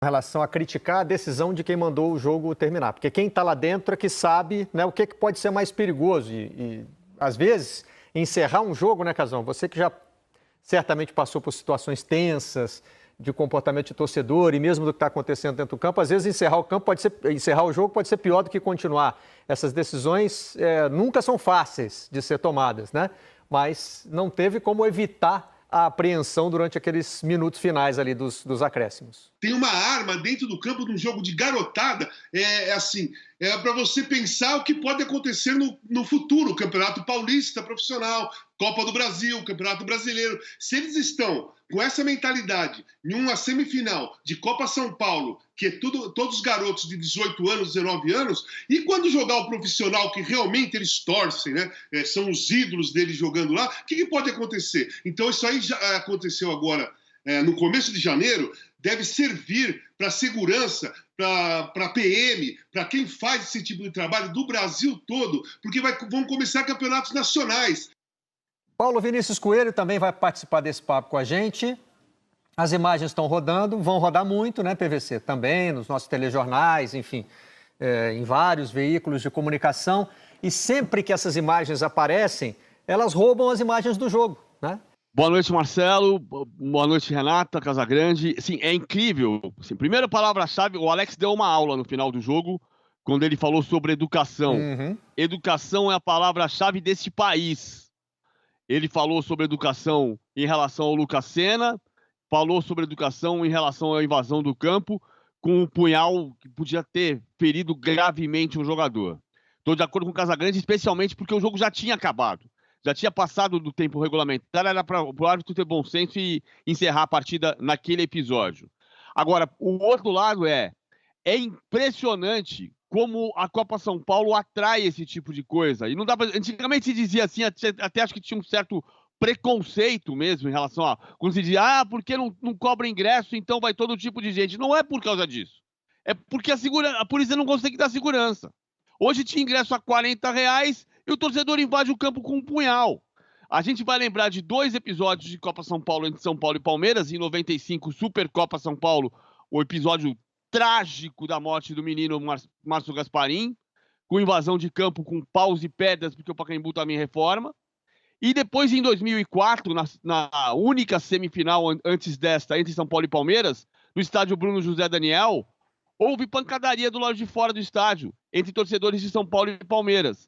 Em relação a criticar a decisão de quem mandou o jogo terminar. Porque quem está lá dentro é que sabe, né, o que pode ser mais perigoso. Às vezes, encerrar um jogo, né, Casão? Você que já certamente passou por situações tensas de comportamento de torcedor e mesmo do que está acontecendo dentro do campo, às vezes encerrar o jogo pode ser pior do que continuar. Essas decisões nunca são fáceis de ser tomadas, né? Mas não teve como evitar a apreensão durante aqueles minutos finais ali dos acréscimos. Tem uma arma dentro do campo de um jogo de garotada, é para você pensar o que pode acontecer no futuro, Campeonato Paulista profissional, Copa do Brasil, Campeonato Brasileiro. Se eles estão com essa mentalidade em uma semifinal de Copa São Paulo, que é todos os garotos de 18 anos, 19 anos, e quando jogar o profissional, que realmente eles torcem, né? São os ídolos deles jogando lá, o que pode acontecer? Então isso aí já aconteceu agora, no começo de janeiro, deve servir para segurança, para a PM, para quem faz esse tipo de trabalho do Brasil todo, porque vão começar campeonatos nacionais. Paulo Vinícius Coelho também vai participar desse papo com a gente. As imagens estão rodando, vão rodar muito, né, PVC? Também nos nossos telejornais, enfim, em vários veículos de comunicação. E sempre que essas imagens aparecem, elas roubam as imagens do jogo, né? Boa noite, Marcelo. Boa noite, Renata Casagrande. Sim, é incrível. Assim, primeira palavra-chave, o Alex deu uma aula no final do jogo, quando ele falou sobre educação. Educação é a palavra-chave desse país. Ele falou sobre educação em relação ao Lucas Senna, falou sobre educação em relação à invasão do campo, com um punhal que podia ter ferido gravemente um jogador. Estou de acordo com o Casagrande, especialmente porque o jogo já tinha acabado. Já tinha passado do tempo regulamentar, era para o árbitro ter bom senso e encerrar a partida naquele episódio. Agora, o outro lado é impressionante como a Copa São Paulo atrai esse tipo de coisa. E não dá pra... Antigamente se dizia assim, até acho que tinha um certo preconceito mesmo em relação a... Quando se dizia, porque não cobra ingresso, então vai todo tipo de gente. Não é por causa disso. É porque a polícia não consegue dar segurança. Hoje tinha ingresso a R$40 e o torcedor invade o campo com um punhal. A gente vai lembrar de 2 episódios de Copa São Paulo entre São Paulo e Palmeiras. Em 95, Supercopa São Paulo, o episódio trágico da morte do menino Márcio Gasparim, com invasão de campo com paus e pedras, porque o Pacaembu também reforma. E depois, em 2004, na única semifinal antes desta, entre São Paulo e Palmeiras, no estádio Bruno José Daniel, houve pancadaria do lado de fora do estádio, entre torcedores de São Paulo e Palmeiras.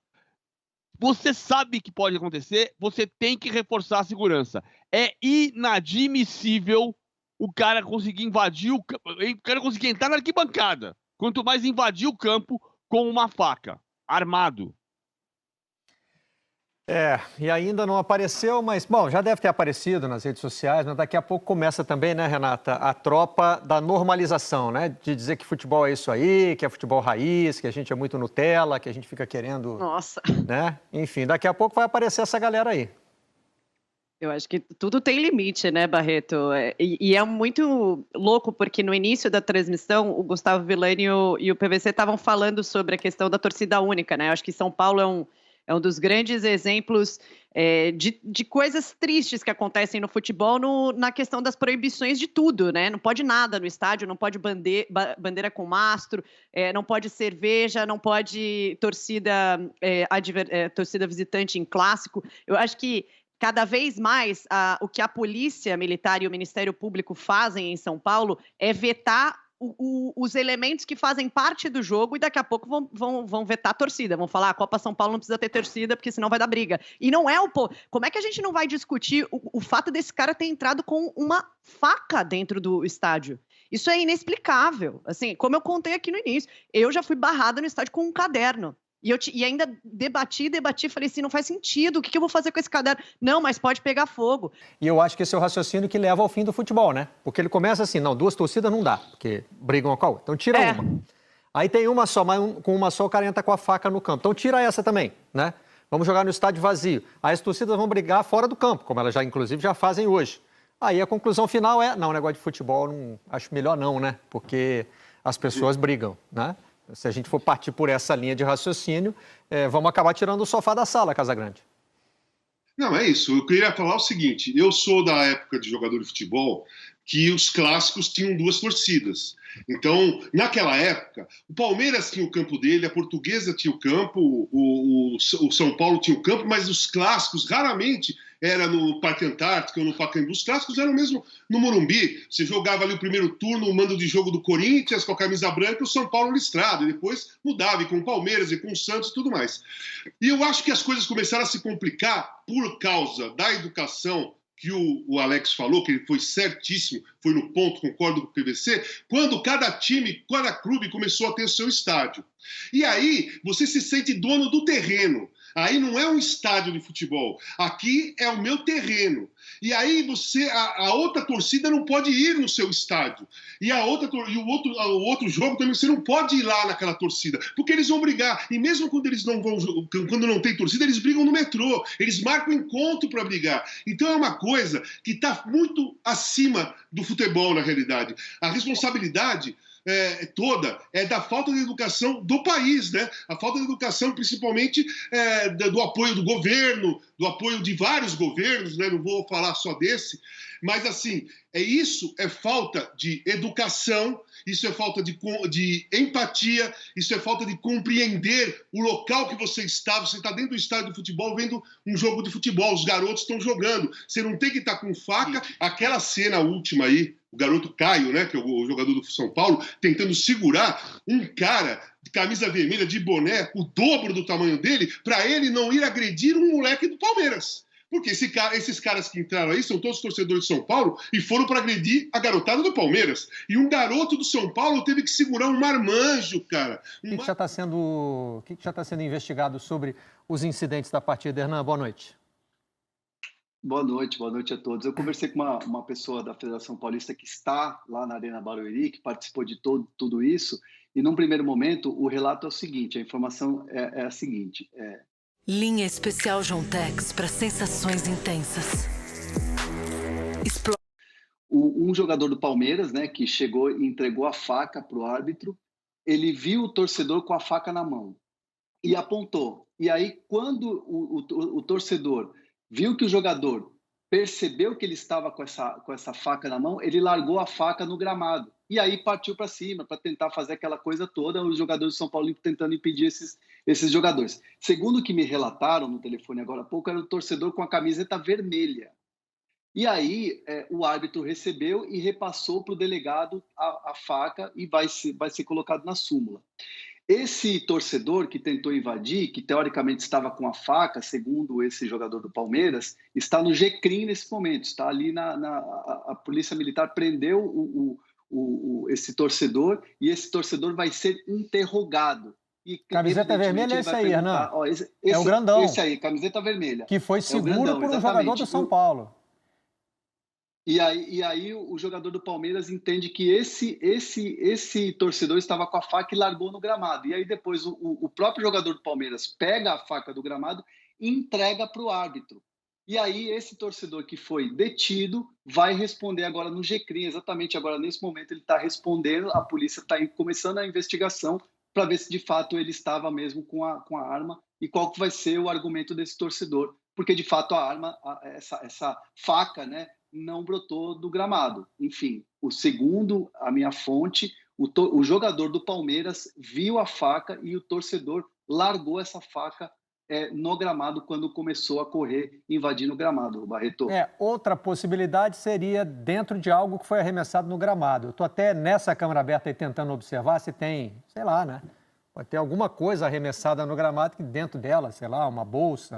Você sabe que pode acontecer, você tem que reforçar a segurança. É inadmissível o cara conseguir invadir o cara conseguir entrar na arquibancada, quanto mais invadir o campo com uma faca, armado. E ainda não apareceu, mas, bom, já deve ter aparecido nas redes sociais, mas daqui a pouco começa também, né, Renata, a tropa da normalização, né, de dizer que futebol é isso aí, que é futebol raiz, que a gente é muito Nutella, que a gente fica querendo... Nossa! Né? Enfim, daqui a pouco vai aparecer essa galera aí. Eu acho que tudo tem limite, né, Barreto? E é muito louco, porque no início da transmissão, o Gustavo Villani e o PVC estavam falando sobre a questão da torcida única, né? Eu acho que São Paulo é um dos grandes exemplos de coisas tristes que acontecem no futebol na questão das proibições de tudo, né? Não pode nada no estádio, não pode bandeira com mastro, não pode cerveja, não pode torcida visitante em clássico. Eu acho que cada vez mais, o que a Polícia Militar e o Ministério Público fazem em São Paulo é vetar os elementos que fazem parte do jogo e daqui a pouco vão vetar a torcida. Vão falar, a Copa São Paulo não precisa ter torcida porque senão vai dar briga. E não é Como é que a gente não vai discutir o fato desse cara ter entrado com uma faca dentro do estádio? Isso é inexplicável. Assim, como eu contei aqui no início, eu já fui barrada no estádio com um caderno. E ainda debati, falei assim, não faz sentido, o que eu vou fazer com esse caderno? Não, mas pode pegar fogo. E eu acho que esse é o raciocínio que leva ao fim do futebol, né? Porque ele começa assim, não, 2 torcidas não dá, porque brigam a qual? Então tira uma. Aí tem uma só, mas com uma só o cara entra com a faca no campo. Então tira essa também, né? Vamos jogar no estádio vazio. Aí as torcidas vão brigar fora do campo, como elas inclusive já fazem hoje. Aí a conclusão final não, negócio de futebol, acho melhor não, né? Porque as pessoas brigam, né? Se a gente for partir por essa linha de raciocínio, vamos acabar tirando o sofá da sala, Casagrande. Não, é isso. Eu queria falar o seguinte, eu sou da época de jogador de futebol, que os clássicos tinham 2 torcidas. Então, naquela época, o Palmeiras tinha o campo dele, a Portuguesa tinha o campo, o São Paulo tinha o campo, mas os clássicos raramente era no Parque Antártico ou no Pacaembu. Os clássicos eram mesmo no Morumbi. Você jogava ali o primeiro turno, o mando de jogo do Corinthians com a camisa branca e o São Paulo listrado. E depois mudava, e com o Palmeiras, e com o Santos e tudo mais. E eu acho que as coisas começaram a se complicar por causa da educação que o Alex falou, que ele foi certíssimo, foi no ponto, concordo com o PVC, quando cada time, cada clube começou a ter o seu estádio. E aí você se sente dono do terreno. Aí não é um estádio de futebol. Aqui é o meu terreno. E aí a outra torcida não pode ir no seu estádio. E o outro jogo também você não pode ir lá naquela torcida, porque eles vão brigar. E mesmo quando eles não vão, quando não tem torcida, eles brigam no metrô. Eles marcam encontro para brigar. Então é uma coisa que está muito acima do futebol na realidade. A responsabilidade toda é da falta de educação do país, né? A falta de educação, principalmente do apoio do governo, do apoio de vários governos, né? Não vou falar só desse, mas assim, isso é falta de educação, isso é falta de empatia, isso é falta de compreender o local que você está dentro do estádio de futebol vendo um jogo de futebol, os garotos estão jogando, você não tem que estar com faca. Aquela cena última aí, o garoto Caio, né, que é o jogador do São Paulo, tentando segurar um cara de camisa vermelha, de boné, o dobro do tamanho dele, para ele não ir agredir um moleque do Palmeiras. Porque esses caras que entraram aí são todos torcedores de São Paulo e foram para agredir a garotada do Palmeiras. E um garoto do São Paulo teve que segurar um marmanjo, cara. O que já está sendo investigado sobre os incidentes da partida? Hernan, boa noite. Boa noite a todos. Eu conversei com uma pessoa da Federação Paulista que está lá na Arena Barueri, que participou de tudo isso, e num primeiro momento o relato é o seguinte, a informação é a seguinte. Linha especial Jontex para sensações intensas. Um jogador do Palmeiras, né, que chegou e entregou a faca para o árbitro, ele viu o torcedor com a faca na mão e apontou. E aí, quando o torcedor viu que o jogador percebeu que ele estava com essa faca na mão, ele largou a faca no gramado. E aí partiu para cima, para tentar fazer aquela coisa toda, os jogadores de São Paulo tentando impedir esses jogadores. Segundo o que me relataram no telefone agora há pouco, era o torcedor com a camiseta vermelha. E aí o árbitro recebeu e repassou para o delegado a faca e vai ser colocado na súmula. Esse torcedor que tentou invadir, que teoricamente estava com a faca, segundo esse jogador do Palmeiras, está no GCRIM nesse momento, está ali a Polícia Militar prendeu esse torcedor e esse torcedor vai ser interrogado. E, camiseta vermelha é esse aí, Hernan. É o grandão. Esse aí, camiseta vermelha. Que foi seguro por um jogador do São Paulo. E aí o jogador do Palmeiras entende que esse torcedor estava com a faca e largou no gramado. E aí depois o próprio jogador do Palmeiras pega a faca do gramado e entrega para o árbitro. E aí esse torcedor que foi detido vai responder agora no GCRIM, exatamente agora nesse momento ele está respondendo, a polícia está começando a investigação para ver se de fato ele estava mesmo com a arma e qual que vai ser o argumento desse torcedor, porque de fato a arma, essa faca, né, não brotou do gramado. Enfim, segundo a minha fonte, o jogador do Palmeiras viu a faca e o torcedor largou essa faca no gramado quando começou a correr, invadindo o gramado, Barreto. Outra possibilidade seria dentro de algo que foi arremessado no gramado. Eu estou até nessa câmera aberta aí tentando observar se tem, sei lá, né? Pode ter alguma coisa arremessada no gramado que dentro dela, sei lá, uma bolsa,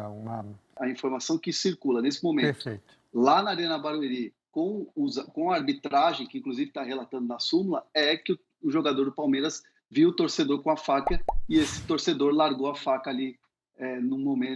A informação que circula nesse momento, perfeito, lá na Arena Barueri, com a arbitragem, que inclusive está relatando na súmula, é que o jogador do Palmeiras viu o torcedor com a faca e esse torcedor largou a faca ali num momento